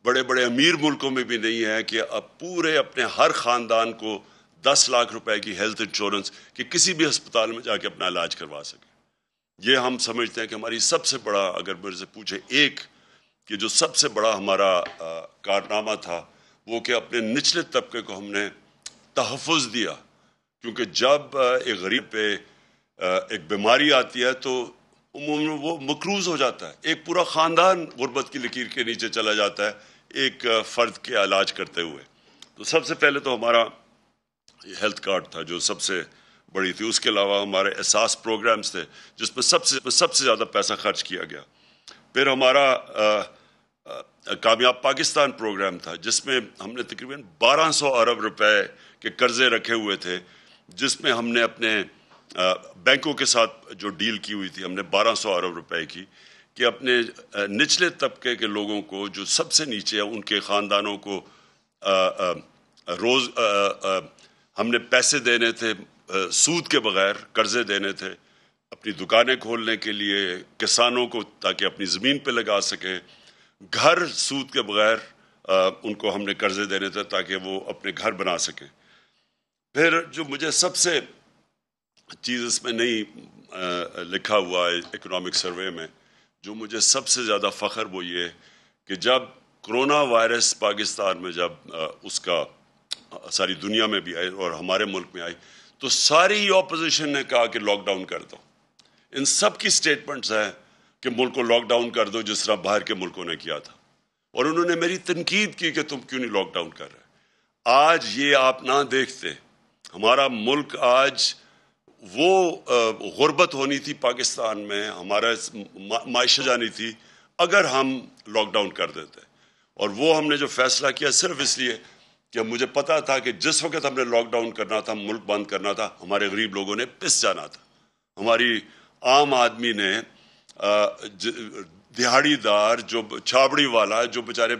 S8: بڑے بڑے امیر ملکوں میں بھی نہیں ہے کہ اب پورے اپنے ہر خاندان کو 10 لاکھ روپے کی ہیلتھ انشورنس کہ کسی بھی ہسپتال میں جا کے اپنا علاج کروا سکے. یہ ہم سمجھتے ہیں کہ ہماری سب سے بڑا، اگر میرے سے پوچھے ایک کہ جو سب سے بڑا ہمارا کارنامہ تھا، وہ کہ اپنے نچلے طبقے کو ہم نے تحفظ دیا. کیونکہ جب ایک غریب پہ ایک بیماری آتی ہے تو عموماً وہ مقروض ہو جاتا ہے، ایک پورا خاندان غربت کی لکیر کے نیچے چلا جاتا ہے ایک فرد کے علاج کرتے ہوئے. تو سب سے پہلے تو ہمارا ہیلتھ کارڈ تھا جو سب سے بڑی تھی. اس کے علاوہ ہمارے احساس پروگرامز تھے جس پہ سب سے زیادہ پیسہ خرچ کیا گیا. پھر ہمارا کامیاب پاکستان پروگرام تھا جس میں ہم نے تقریباً 1200 ارب روپے کے قرضے رکھے ہوئے تھے، جس میں ہم نے اپنے بینکوں کے ساتھ جو ڈیل کی ہوئی تھی، ہم نے 1200 ارب روپے کی کہ اپنے نچلے طبقے کے لوگوں کو جو سب سے نیچے ہیں ان کے خاندانوں کو روز ہم نے پیسے دینے تھے سود کے بغیر، قرضے دینے تھے اپنی دکانیں کھولنے کے لیے، کسانوں کو تاکہ اپنی زمین پہ لگا سکیں، گھر سود کے بغیر ان کو ہم نے قرضے دینے تھے تاکہ وہ اپنے گھر بنا سکیں. پھر جو مجھے سب سے چیز اس میں نہیں لکھا ہوا ہے اکنامک سروے میں، جو مجھے سب سے زیادہ فخر وہ یہ کہ جب کرونا وائرس پاکستان میں جب اس کا ساری دنیا میں بھی آئی اور ہمارے ملک میں آئی تو ساری اپوزیشن نے کہا کہ لاک ڈاؤن کر دو. ان سب کی سٹیٹمنٹس ہیں کہ ملک کو لاک ڈاؤن کر دو جس طرح باہر کے ملکوں نے کیا تھا، اور انہوں نے میری تنقید کی کہ تم کیوں نہیں لاک ڈاؤن کر رہے. آج یہ آپ نہ دیکھتے ہمارا ملک، آج وہ غربت ہونی تھی پاکستان میں، ہمارا معیشت جانی تھی اگر ہم لاک ڈاؤن کر دیتے. اور وہ ہم نے جو فیصلہ کیا صرف اس لیے کہ مجھے پتا تھا کہ جس وقت ہم نے لاک ڈاؤن کرنا تھا، ملک بند کرنا تھا، ہمارے غریب لوگوں نے پس جانا تھا. ہماری عام آدمی نے، دہاڑی دار، جو چھابڑی والا، جو بیچارے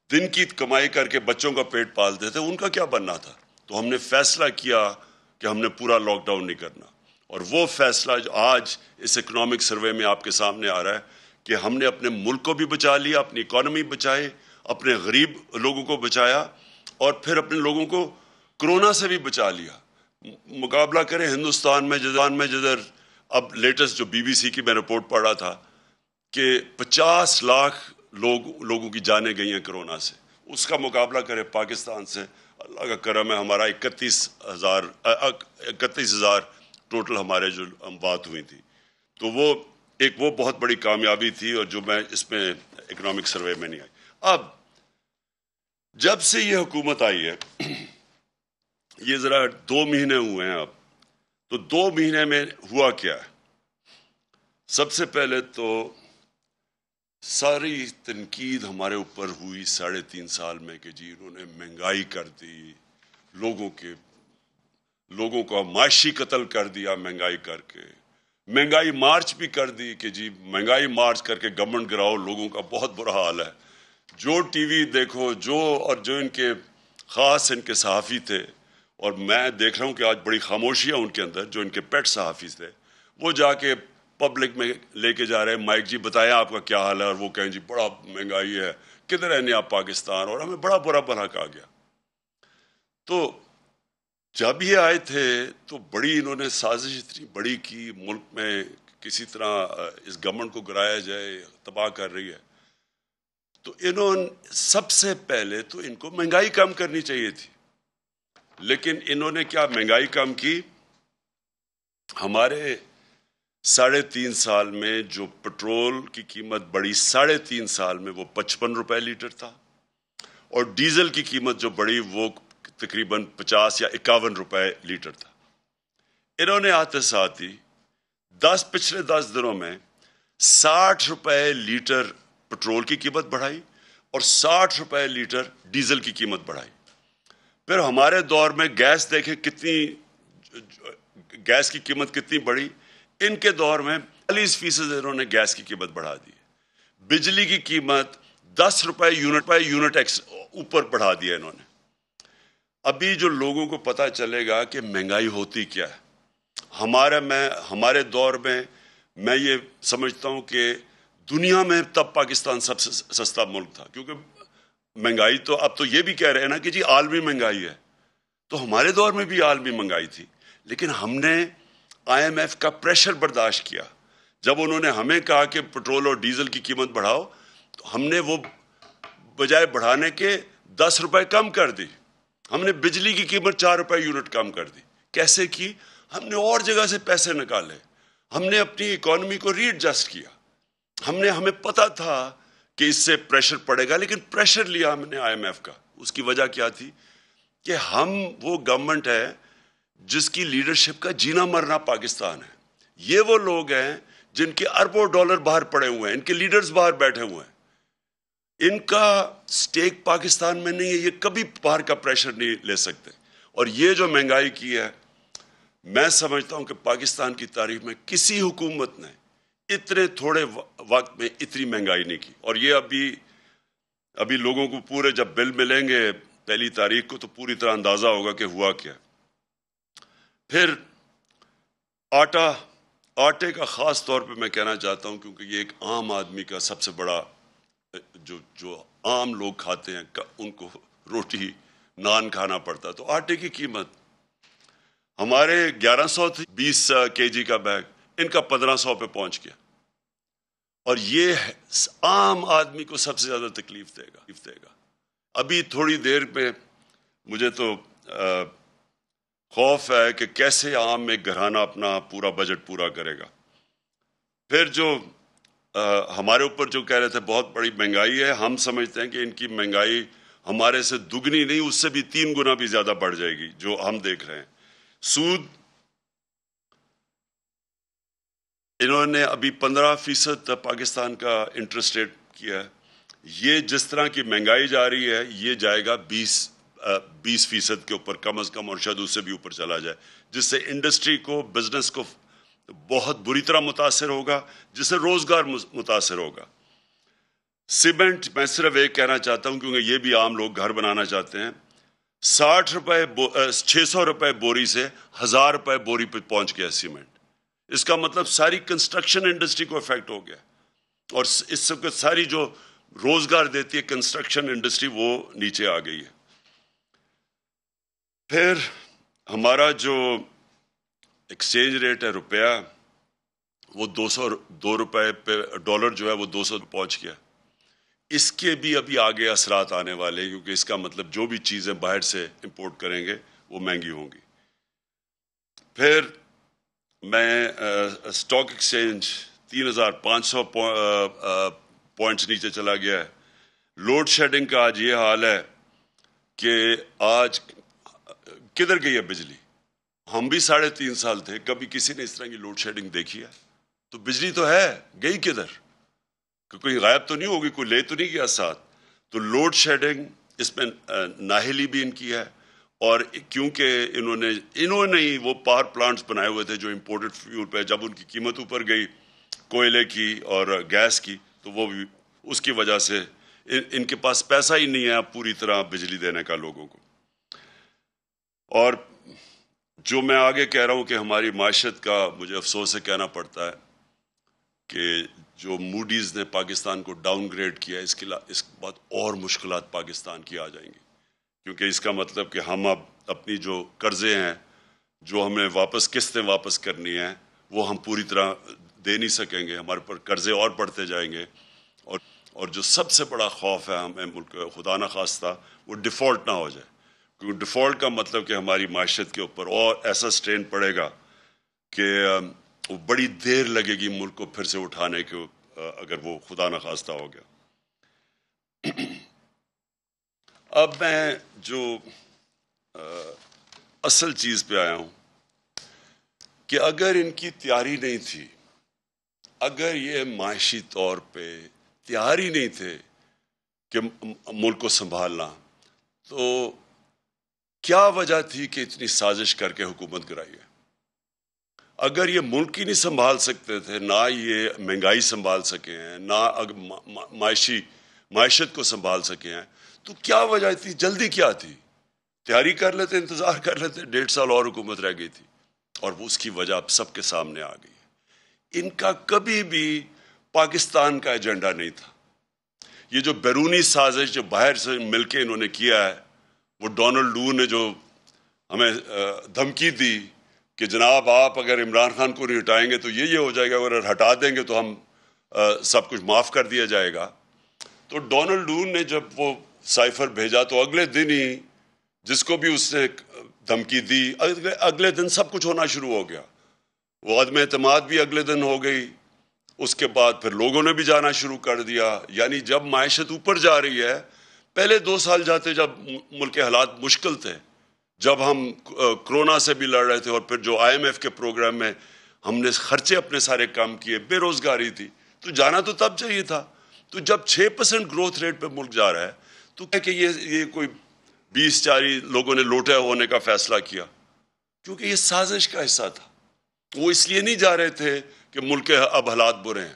S8: دن کی کمائی کر کے بچوں کا پیٹ پالتے تھے، ان کا کیا بننا تھا. تو ہم نے فیصلہ کیا کہ ہم نے پورا لاک ڈاؤن نہیں کرنا. اور وہ فیصلہ جو آج اس اکنامک سروے میں آپ کے سامنے آ رہا ہے کہ ہم نے اپنے ملک کو بھی بچا لیا، اپنی اکانومی بچائی، اپنے غریب لوگوں کو بچایا، اور پھر اپنے لوگوں کو کرونا سے بھی بچا لیا. مقابلہ کریں ہندوستان میں جدھر اب لیٹسٹ جو BBC کی میں رپورٹ پڑھ رہا تھا کہ 50 لاکھ لوگوں کی جانیں گئی ہیں کرونا سے، اس کا مقابلہ کریں پاکستان سے. اللہ کا کرم ہے، ہمارا 31,000 ٹوٹل ہمارے جو بات ہوئی تھی. تو وہ بہت بڑی کامیابی تھی اور جو میں اس میں اکنامک سروے میں نہیں آئی. اب جب سے یہ حکومت آئی ہے, یہ ذرا 2 مہینے ہوئے ہیں اب, تو 2 مہینے میں ہوا کیا ہے؟ سب سے پہلے تو ساری تنقید ہمارے اوپر ہوئی 3.5 سال میں کہ جی انہوں نے مہنگائی کر دی, لوگوں کا معاشی قتل کر دیا مہنگائی کر کے, مہنگائی مارچ بھی کر دی کہ جی مہنگائی مارچ کر کے گورنمنٹ گراؤ, لوگوں کا بہت برا حال ہے. جو ٹی وی دیکھو, جو ان کے خاص ان کے صحافی تھے, اور میں دیکھ رہا ہوں کہ آج بڑی خاموشیاں ان کے اندر, جو ان کے پیٹ صحافی تھے, وہ جا کے پبلک میں لے کے جا رہے ہیں مائک, جی بتائیں آپ کا کیا حال ہے, اور وہ کہیں جی بڑا مہنگائی ہے, کدھر رہنے آپ پاکستان, اور ہمیں بڑا برا بھلا کہا گیا. تو جب یہ آئے تھے تو بڑی انہوں نے سازش اتنی بڑی کی, ملک میں کسی طرح اس گورنمنٹ کو گرایا جائے, تباہ کر رہی ہے. تو انہوں نے سب سے پہلے تو ان کو مہنگائی کم کرنی چاہیے تھی, لیکن انہوں نے کیا مہنگائی کم کی؟ ہمارے 3.5 سال میں جو پٹرول کی قیمت بڑھی 3.5 سال میں وہ 55 روپے لیٹر تھا, اور ڈیزل کی قیمت جو بڑھی وہ تقریباً 50 یا 51 روپے لیٹر تھا. انہوں نے آتے ساتھ ہی پچھلے 10 دنوں میں 60 روپے لیٹر پٹرول کی قیمت بڑھائی اور 60 روپے لیٹر ڈیزل کی قیمت بڑھائی. پھر ہمارے دور میں گیس دیکھیں گیس کی قیمت کتنی بڑھی, ان کے دور میں 40% انہوں نے گیس کی قیمت بڑھا دی. بجلی کی قیمت 10 روپے یونٹ اوپر بڑھا دیا انہوں نے. ابھی جو لوگوں کو پتہ چلے گا کہ مہنگائی ہوتی کیا ہے. ہمارے دور میں میں یہ سمجھتا ہوں کہ دنیا میں تب پاکستان سب سے سستا ملک تھا, کیونکہ مہنگائی تو اب تو یہ بھی کہہ رہے ہیں نا کہ جی عالمی مہنگائی ہے, تو ہمارے دور میں بھی عالمی مہنگائی تھی, لیکن ہم نے IMF کا پریشر برداشت کیا. جب انہوں نے ہمیں کہا کہ پٹرول اور ڈیزل کی قیمت بڑھاؤ, تو ہم نے وہ بجائے بڑھانے کے 10 روپے کم کر دی. ہم نے بجلی کی قیمت 4 روپے یونٹ کم کر دی. کیسے کی؟ ہم نے اور جگہ سے پیسے نکالے, ہم نے اپنی اکانومی کو ری ایڈجسٹ کیا. ہمیں پتا تھا کہ اس سے پریشر پڑے گا, لیکن پریشر لیا ہم نے IMF کا. اس کی وجہ کیا تھی کہ ہم وہ گورنمنٹ ہے جس کی لیڈرشپ کا جینا مرنا پاکستان ہے. یہ وہ لوگ ہیں جن کے اربوں ڈالر باہر پڑے ہوئے ہیں, ان کے لیڈرز باہر بیٹھے ہوئے ہیں, ان کا سٹیک پاکستان میں نہیں ہے, یہ کبھی باہر کا پریشر نہیں لے سکتے. اور یہ جو مہنگائی کی ہے, میں سمجھتا ہوں کہ پاکستان کی تاریخ میں کسی حکومت نے اتنے تھوڑے وقت میں اتنی مہنگائی نہیں کی. اور یہ ابھی لوگوں کو پورے جب بل ملیں گے 1 تاریخ کو تو پوری طرح اندازہ ہوگا کہ ہوا کیا. پھر آٹے کا خاص طور پہ میں کہنا چاہتا ہوں, کیونکہ یہ ایک عام آدمی کا سب سے بڑا, جو عام لوگ کھاتے ہیں ان کو روٹی نان کھانا پڑتا. تو آٹے کی قیمت ہمارے 1100 تھی 20 kg کا بیگ, ان کا 1500 پہ پہنچ گیا. اور یہ عام آدمی کو سب سے زیادہ تکلیف دے گا. ابھی تھوڑی دیر میں مجھے تو خوف ہے کہ کیسے عام ایک گھرانہ اپنا پورا بجٹ پورا کرے گا. پھر جو ہمارے اوپر جو کہہ رہے تھے بہت بڑی مہنگائی ہے, ہم سمجھتے ہیں کہ ان کی مہنگائی ہمارے سے دگنی نہیں, اس سے بھی 3 گنا بھی زیادہ بڑھ جائے گی جو ہم دیکھ رہے ہیں. سود انہوں نے ابھی 15% پاکستان کا انٹرسٹ ریٹ کیا ہے. یہ جس طرح کی مہنگائی جا رہی ہے یہ جائے گا 20% کے اوپر کم از کم, اور شاید اس سے بھی اوپر چلا جائے, جس سے انڈسٹری کو, بزنس کو بہت بری طرح متاثر ہوگا, جس سے روزگار متاثر ہوگا. سیمنٹ, میں صرف ایک کہنا چاہتا ہوں کیونکہ یہ بھی عام لوگ گھر بنانا چاہتے ہیں, 600 روپے بوری سے 1000 روپے بوری پہ پہنچ گیا سیمنٹ. اس کا مطلب ساری کنسٹرکشن انڈسٹری کو افیکٹ ہو گیا, اور اس سے ساری جو روزگار دیتی ہے کنسٹرکشن انڈسٹری وہ نیچے آ گئی ہے. پھر ہمارا جو ایکسچینج ریٹ ہے روپیہ, وہ 202 روپے پہ ڈالر جو ہے وہ 200 پہنچ گیا. اس کے بھی ابھی آگے اثرات آنے والے ہیں, کیونکہ اس کا مطلب جو بھی چیزیں باہر سے امپورٹ کریں گے وہ مہنگی ہوں گی. پھر میں اسٹاک ایکسچینج 3500 پوائنٹس نیچے چلا گیا ہے. لوڈ شیڈنگ کا آج یہ حال ہے کہ آج کدھر گئی ہے بجلی؟ ہم بھی 3.5 سال تھے, کبھی کسی نے اس طرح کی لوڈ شیڈنگ دیکھی ہے؟ تو بجلی تو ہے, گئی کدھر؟ کوئی غائب تو نہیں ہوگی, کوئی لے تو نہیں گیا ساتھ. تو لوڈ شیڈنگ اس میں ناہلی بھی ان کی ہے, اور کیونکہ انہوں نے ہی وہ پاور پلانٹس بنائے ہوئے تھے جو امپورٹڈ فیول پہ, جب ان کی قیمت اوپر گئی کوئلے کی اور گیس کی, تو وہ بھی اس کی وجہ سے ان کے پاس پیسہ ہی نہیں ہے پوری طرح بجلی دینے کا لوگوں کو. اور جو میں آگے کہہ رہا ہوں کہ ہماری معیشت کا مجھے افسوس سے کہنا پڑتا ہے کہ جو موڈیز نے پاکستان کو ڈاؤن گریڈ کیا ہے, اس بعد اور مشکلات پاکستان کی آ جائیں گی, کیونکہ اس کا مطلب کہ ہم اب اپنی جو قرضے ہیں جو ہمیں قسطیں واپس کرنی ہیں وہ ہم پوری طرح دے نہیں سکیں گے, ہمارے پر قرضے اور بڑھتے جائیں گے. اور جو سب سے بڑا خوف ہے ہمیں ملک خدا نہ خواستہ وہ ڈیفالٹ نہ ہو جائے, کیونکہ ڈیفالٹ کا مطلب کہ ہماری معیشت کے اوپر اور ایسا سٹرین پڑے گا کہ وہ بڑی دیر لگے گی ملک کو پھر سے اٹھانے کو, اگر وہ خدا نہ خواستہ ہو گیا. اب میں جو اصل چیز پہ آیا ہوں کہ اگر ان کی تیاری نہیں تھی, اگر یہ معاشی طور پہ تیار ہی نہیں تھے کہ ملک کو سنبھالنا, تو کیا وجہ تھی کہ اتنی سازش کر کے حکومت گرائی ہے؟ اگر یہ ملک ہی نہیں سنبھال سکتے تھے, نہ یہ مہنگائی سنبھال سکے ہیں, نہ معیشت کو سنبھال سکے ہیں, تو کیا وجہ تھی؟ جلدی کیا تھی؟ تیاری کر لیتے, انتظار کر لیتے, 1.5 سال اور حکومت رہ گئی تھی. اور وہ اس کی وجہ اب سب کے سامنے آ گئی ہے. ان کا کبھی بھی پاکستان کا ایجنڈا نہیں تھا. یہ جو بیرونی سازش جو باہر سے مل کے انہوں نے کیا ہے, وہ ڈونلڈ لو نے جو ہمیں دھمکی دی کہ جناب آپ اگر عمران خان کو نہیں ہٹائیں گے تو یہ ہو جائے گا, اگر ہٹا دیں گے تو ہم سب کچھ معاف کر دیا جائے گا. تو ڈونلڈ لو نے جب وہ سائفر بھیجا تو اگلے دن ہی جس کو بھی اس نے دھمکی دی, اگلے دن سب کچھ ہونا شروع ہو گیا. وہ عدم اعتماد بھی اگلے دن ہو گئی, اس کے بعد پھر لوگوں نے بھی جانا شروع کر دیا. یعنی جب معیشت اوپر جا رہی ہے, پہلے 2 سال جاتے جب ملک کے حالات مشکل تھے, جب ہم کرونا سے بھی لڑ رہے تھے, اور پھر جو IMF کے پروگرام میں ہم نے خرچے اپنے سارے کم کیے, بے روزگاری تھی, تو جانا تو تب چاہیے تھا. تو جب 6% گروتھ ریٹ پہ ملک جا رہا ہے, تو کہ یہ کوئی 20-40 لوگوں نے لوٹے ہونے کا فیصلہ کیا, کیونکہ یہ سازش کا حصہ تھا. وہ اس لیے نہیں جا رہے تھے کہ ملک کے اب حالات برے ہیں,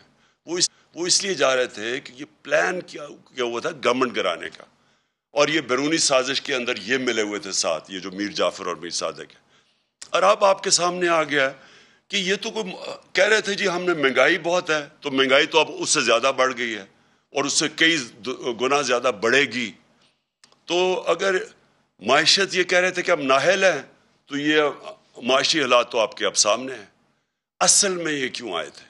S8: وہ اس لیے جا رہے تھے کہ یہ پلان کیا ہوا تھا گورنمنٹ گرانے کا, اور یہ بیرونی سازش کے اندر یہ ملے ہوئے تھے ساتھ, یہ جو میر جعفر اور میر صادق ہے. اور اب آپ کے سامنے آ گیا کہ یہ تو کوئی کہہ رہے تھے جی ہم نے مہنگائی بہت ہے, تو مہنگائی تو اب اس سے زیادہ بڑھ گئی ہے, اور اس سے کئی گنا زیادہ بڑھے گی. تو اگر معیشت یہ کہہ رہے تھے کہ ہم نااہل ہیں, تو یہ معاشی حالات تو آپ کے اب سامنے ہیں. اصل میں یہ کیوں آئے تھے؟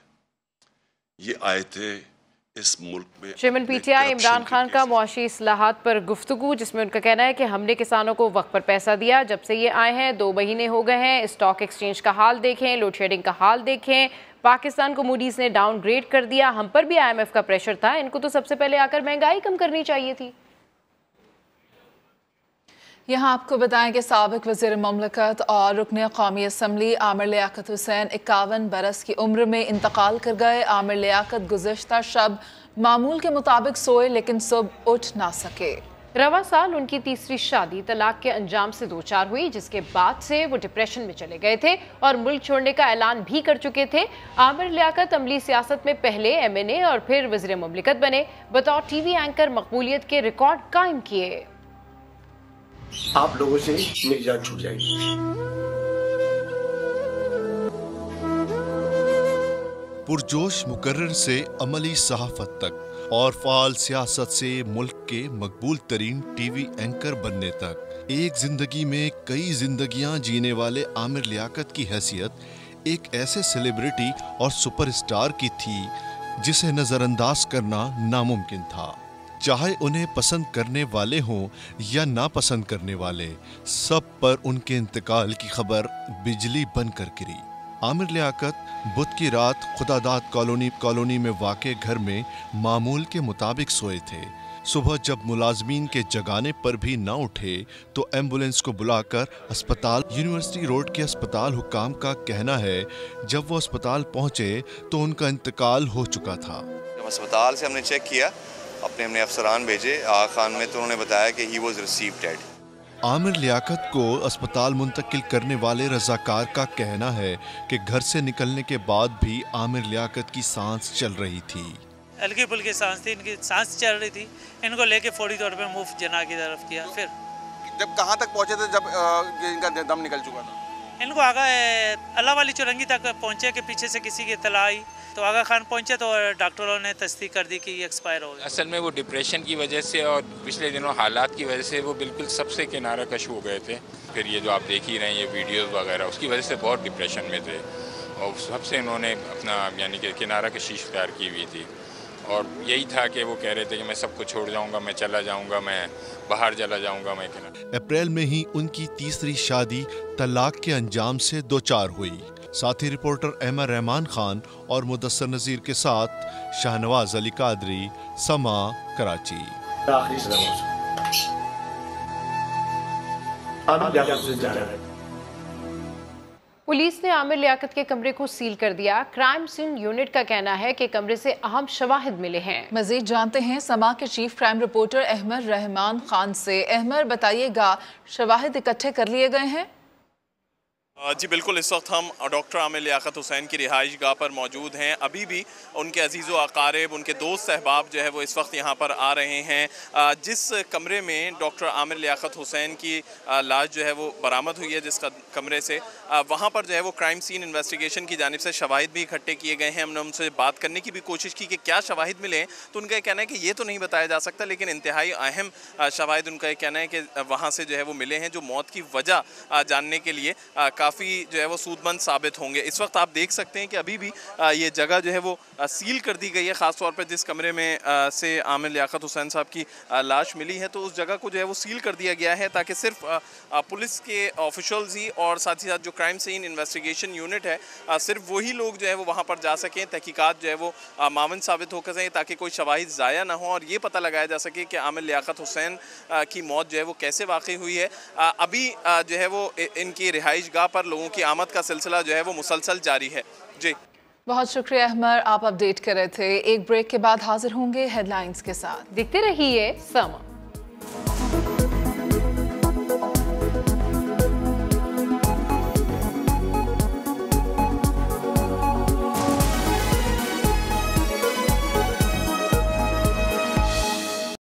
S8: یہ آئے تھے اس ملک میں
S2: chairman P T I Imran Khan کا معاشی اصلاحات پر گفتگو, جس میں ان کا کہنا ہے کہ ہم نے کسانوں کو وقت پر پیسہ دیا, جب سے یہ آئے ہیں 2 مہینے ہو گئے ہیں, اسٹاک ایکسچینج کا حال دیکھیں, لوڈ شیڈنگ کا حال دیکھیں, پاکستان کو موڈیز نے ڈاؤن گریڈ کر دیا, ہم پر بھی IMF کا پریشر تھا, ان کو تو سب سے پہلے آ کر مہنگائی کم کرنی چاہیے تھی.
S1: یہاں آپ کو بتائیں کہ سابق وزیر مملکت اور رکن قومی اسمبلی عامر لیاقت حسین 51 برس کی عمر میں انتقال کر گئے. عامر لیاقت گزشتہ شب معمول کے مطابق سوئے لیکن صبح اٹھ نہ سکے.
S2: رواں سال ان کی تیسری شادی طلاق کے انجام سے دوچار ہوئی, جس کے بعد سے وہ ڈپریشن میں چلے گئے تھے اور ملک چھوڑنے کا اعلان بھی کر چکے تھے. عامر لیاقت عملی سیاست میں پہلے MNA اور پھر وزیر مملکت بنے. بطور ٹی وی اینکر مقبولیت کے ریکارڈ قائم کیے.
S9: آپ لوگوں سے میری جان چھوٹ جائے گی.
S10: پرجوش مقرر سے عملی صحافت تک اور فعال سیاست سے ملک کے مقبول ترین ٹی وی اینکر بننے تک, ایک زندگی میں کئی زندگیاں جینے والے عامر لیاقت کی حیثیت ایک ایسے سیلیبریٹی اور سپر اسٹار کی تھی جسے نظر انداز کرنا ناممکن تھا. چاہے انہیں پسند کرنے والے ہوں یا ناپسند کرنے والے, سب پر ان کے انتقال کی خبر بجلی بن کر گری. आमिर लियाकत बुध की रात खुदादाद कॉलोनी में वाक़े घर में मामूल के मुताबिक सोए थे। सुबह जब मुलाजमीन के जगाने पर भी न उठे तो एम्बुलेंस को बुलाकर अस्पताल यूनिवर्सिटी रोड के अस्पताल हुक्काम का कहना है जब वो अस्पताल पहुंचे तो उनका इंतकाल हो चुका था।
S11: जब अस्पताल से हमने चेक किया, हमने अफसरान भेजे आगा खान में, तो उन्होंने बताया कि he was received dead.
S10: Aamir Liaquat को अस्पताल मुंतकिल करने वाले रजाकार का कहना है कि घर से निकलने के बाद भी आमिर लियाकत की सांस चल रही थी।
S12: हल्की फुल्की सांस थी, इनकी सांस चल रही थी। इनको लेके फौरी तौर पे मुफ्त जना की तरफ किया। फिर
S13: जब कहाँ तक पहुँचे थे जब इनका दम निकल चुका था?
S12: इनको आगा अल्लाह वाली चुरंगी तक पहुँचे कि पीछे से किसी की इत्तला आई, तो आगा खान पहुँचे तो डॉक्टरों ने तस्दीक कर दी कि ये एक्सपायर हो गया।
S14: असल में वो डिप्रेशन की वजह से और पिछले दिनों हालात की वजह से वो बिल्कुल सबसे किनारा कश हो गए थे। फिर ये जो आप देख ही रहे हैं ये वीडियोस वगैरह, उसकी वजह से बहुत डिप्रेशन में थे और सबसे इन्होंने अपना यानी कि किनारा कशी इख्तियार की हुई थी और यही था कि वो कह रहे थे कि मैं सबको छोड़ जाऊंगा, मैं चला जाऊंगा, मैं बाहर चला जाऊंगा। मैं
S10: अप्रैल में ही उनकी तीसरी शादी तलाक के अंजाम से दो-चार हुई। साथी रिपोर्टर अहमद रहमान खान और मुदस्सर नज़ीर के साथ शाहनवाज अली कादरी, समा, कराची।
S2: पुलिस ने आमिर लियाकत के कमरे को सील कर दिया। क्राइम सीन यूनिट का कहना है कि कमरे से अहम शवाहिद मिले हैं।
S1: मजीद जानते हैं समा के chief crime reporter Ahmed Rehman Khan से। अहमद, बताइएगा, शवाहिद इकट्ठे कर लिए गए हैं?
S15: जी बिल्कुल, इस वक्त हम डॉक्टर आमिर लियाकत हुसैन की रिहाइश गाह पर मौजूद हैं। अभी भी उनके अजीज़ व अकारिब, उनके दोस्त सहबाब जो है वो इस वक्त यहाँ पर आ रहे हैं। जिस कमरे में डॉक्टर आमिर लियाकत हुसैन की लाश जो है वो बरामद हुई है, जिस कमरे से, वहाँ पर जो है वो क्राइम सीन इन्वेस्टिगेशन की जानिब से शवाहिद भी इकट्ठे किए गए हैं। हमने उनसे बात करने की भी कोशिश की कि क्या शवाहिद मिले, तो उनका ये कहना है कि ये तो नहीं बताया जा सकता, लेकिन इंतहाई अहम शवाहिद उनका ये कहना है कि वहाँ से जो है वो मिले हैं जो मौत की वजह जानने के लिए काफ़ी जो है वो सूदमंद साबित होंगे। इस वक्त आप देख सकते हैं कि अभी भी ये जगह जो है वो सील कर दी गई है, ख़ास तौर पर जिस कमरे में से आमिर लियाकत हुसैन साहब की लाश मिली है, तो उस जगह को जो है वो सील कर दिया गया है ताकि सिर्फ पुलिस के ऑफिशल्स ही और साथ ही साथ जो क्राइम सीन इन्वेस्टिगेशन यूनिट है, सिर्फ वही लोग जो है वो वहाँ पर जा सकें, तहकीकात जो है वो मावन साबित होकर जाए ताकि कोई शवाहिद ज़ाया ना हो और ये पता लगाया जा सके कि आमिर लियाकत हुसैन की मौत जो है वो कैसे वाक़ई हुई है। अभी जो है वो इनकी रिहाइश गाह पर लोगों की आमद का सिलसिला जो है वो मुसलसल जारी है। जी
S1: बहुत शुक्रिया अहमद, आप अपडेट कर रहे थे। एक ब्रेक के बाद हाजिर होंगे हेडलाइंस के साथ।
S2: देखते रहिए समा।